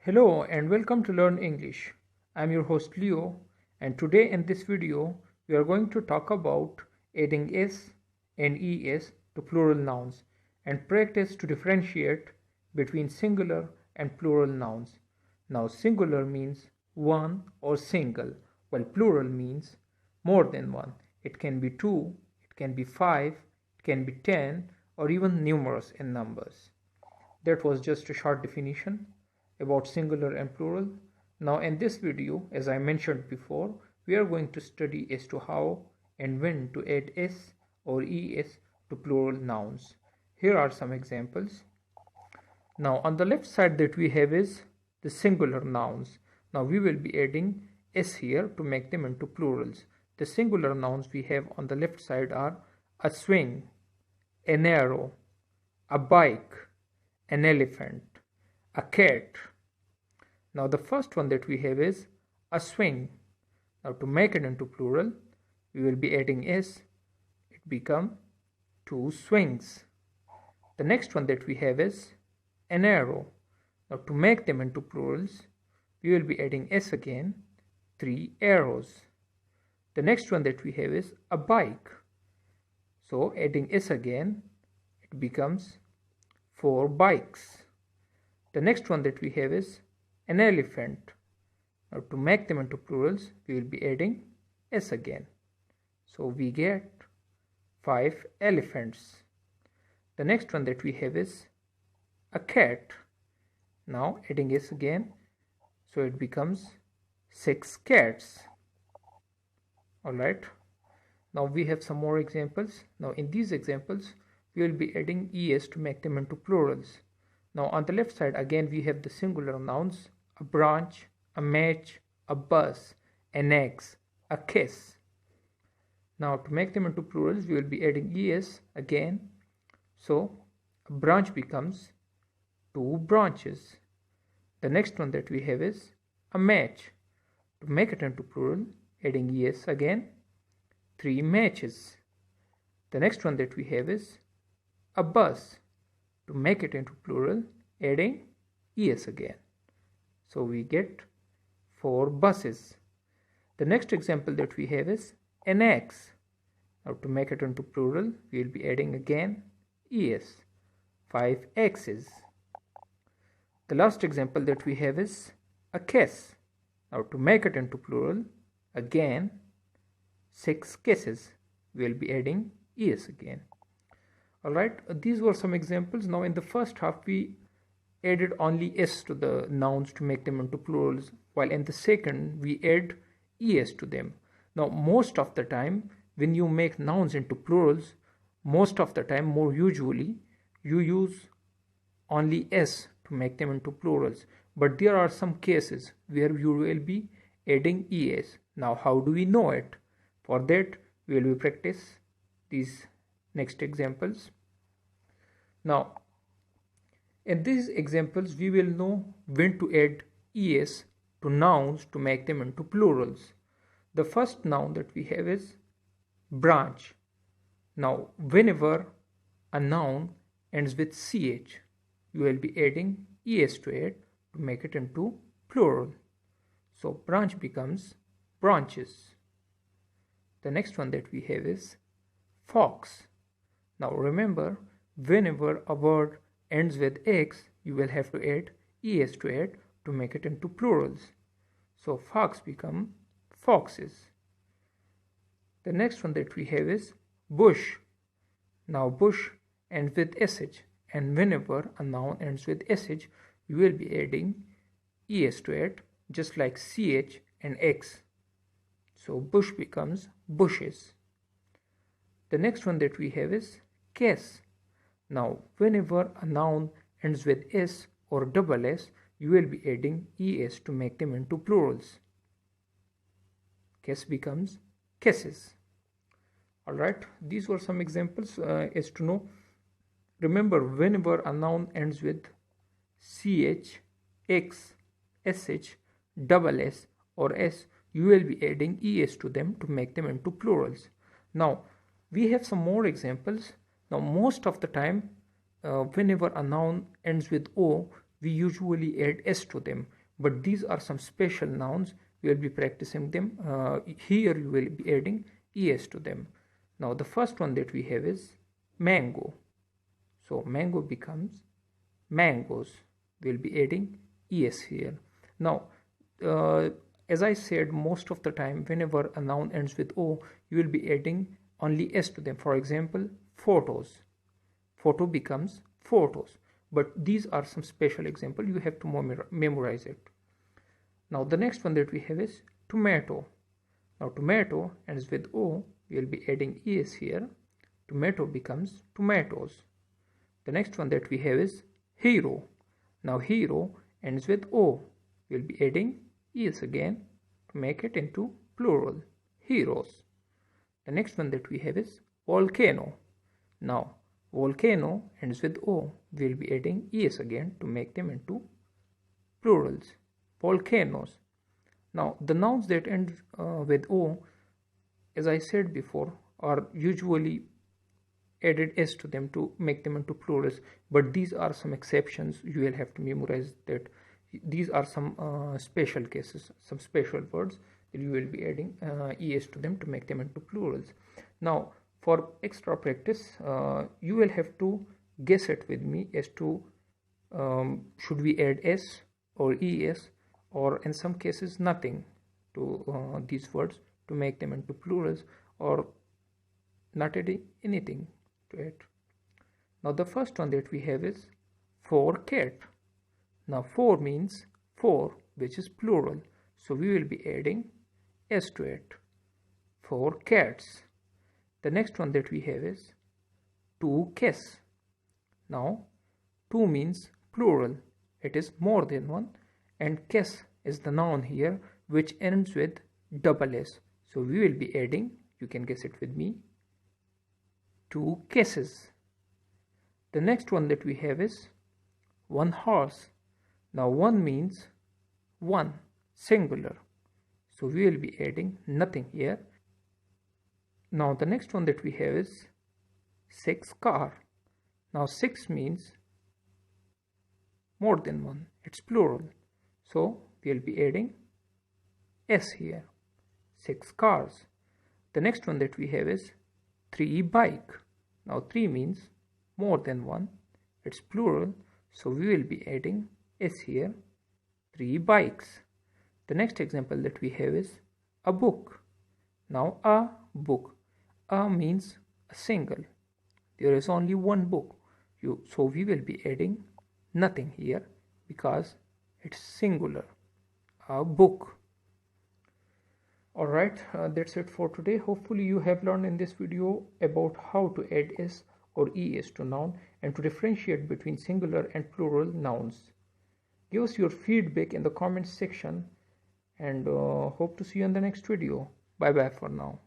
Hello and welcome to Learn English. I'm your host Leo, and today in this video we are going to talk about adding s and es to plural nouns and practice to differentiate between singular and plural nouns. Now singular means one or single, while plural means more than one. It can be two, it can be five, it can be 10, or even numerous in numbers. That was just a short definition about singular and plural. Now in this video, as I mentioned before, we are going to study as to how and when to add s or es to plural nouns. Here are some examples. Now on the left side that we have is the singular nouns. Now we will be adding s here to make them into plurals. The singular nouns we have on the left side are a swing, an arrow, a bike, an elephant, a cat. Now the first one that we have is a swing. Now to make it into plural, we will be adding s. It become two swings. The next one that we have is an arrow. Now to make them into plurals, we will be adding s again, three arrows. The next one that we have is a bike. So adding s again, it becomes four bikes. The next one that we have is an elephant. Now to make them into plurals, we will be adding s again. So we get five elephants. The next one that we have is a cat. Now adding s again, so it becomes six cats. Alright. Now we have some more examples. Now in these examples, we will be adding es to make them into plurals. Now on the left side again we have the singular nouns, a branch, a match, a bus, an axe, a kiss. Now to make them into plurals we will be adding es again. So a branch becomes two branches. The next one that we have is a match. To make it into plural, adding es again, three matches. The next one that we have is a bus. To make it into plural, adding es again. So we get four buses. The next example that we have is an axe. Now to make it into plural, we will be adding again es, five axes. The last example that we have is a kiss. Now to make it into plural, again six kisses. We will be adding es again. Alright, these were some examples. Now in the first half we added only s to the nouns to make them into plurals, while in the second we add es to them. Now most of the time when you make nouns into plurals, most of the time, more usually, you use only s to make them into plurals. But there are some cases where you will be adding es. Now how do we know it? For that we will practice these next examples. Now in these examples we will know when to add es to nouns to make them into plurals. The first noun that we have is branch. Now whenever a noun ends with ch, you will be adding es to it to make it into plural. So branch becomes branches. The next one that we have is fox. Now remember, whenever a word ends with x, you will have to add es to it to make it into plurals. So fox become foxes. The next one that we have is bush. Now bush ends with sh, and whenever a noun ends with sh, you will be adding es to it, just like ch and x. So bush becomes bushes. The next one that we have is kiss. Now whenever a noun ends with s or double s, you will be adding es to make them into plurals. Kiss becomes kisses. Alright, these were some examples as to know. Remember, whenever a noun ends with ch, x, sh, double s or s, you will be adding es to them to make them into plurals. Now we have some more examples. Now most of the time whenever a noun ends with o, we usually add s to them, but these are some special nouns. We will be practicing them. Here you will be adding es to them. Now the first one that we have is mango. So mango becomes mangoes. We'll be adding es here. Now as I said, most of the time whenever a noun ends with o, you will be adding only s to them. For example, photos. Photo becomes photos. But these are some special example. You have to memorize it. Now the next one that we have is tomato. Now tomato ends with o. We will be adding es here. Tomato becomes tomatoes. The next one that we have is hero. Now hero ends with o. We will be adding es again to make it into plural, heroes. The next one that we have is volcano. Now volcano ends with o. We will be adding es again to make them into plurals, volcanoes. Now the nouns that end with o, as I said before, are usually added s to them to make them into plurals, but these are some exceptions. You will have to memorize that these are some special cases, some special words that you will be adding es to them to make them into plurals. Now for extra practice, you will have to guess it with me as to should we add s or es, or in some cases nothing to these words to make them into plurals, or not adding anything to it. Now the first one that we have is for cat. Now for means for, which is plural, so we will be adding s to it, for cats. The next one that we have is to kiss. Now two means plural, it is more than one, and kiss is the noun here which ends with double s, so we will be adding, you can guess it with me, two kisses. The next one that we have is one horse. Now one means one, singular, so we will be adding nothing here. Now the next one that we have is six car. Now six means more than one, it's plural, so we will be adding s here, six cars. The next one that we have is three bike. Now three means more than one, it's plural, so we will be adding s here, three bikes. The next example that we have is a book. Now a book, a means a single, there is only one book, so we will be adding nothing here because it's singular, a book. Alright, that's it for today. Hopefully you have learned in this video about how to add s or es to noun and to differentiate between singular and plural nouns. Give us your feedback in the comments section, and hope to see you in the next video. Bye bye for now.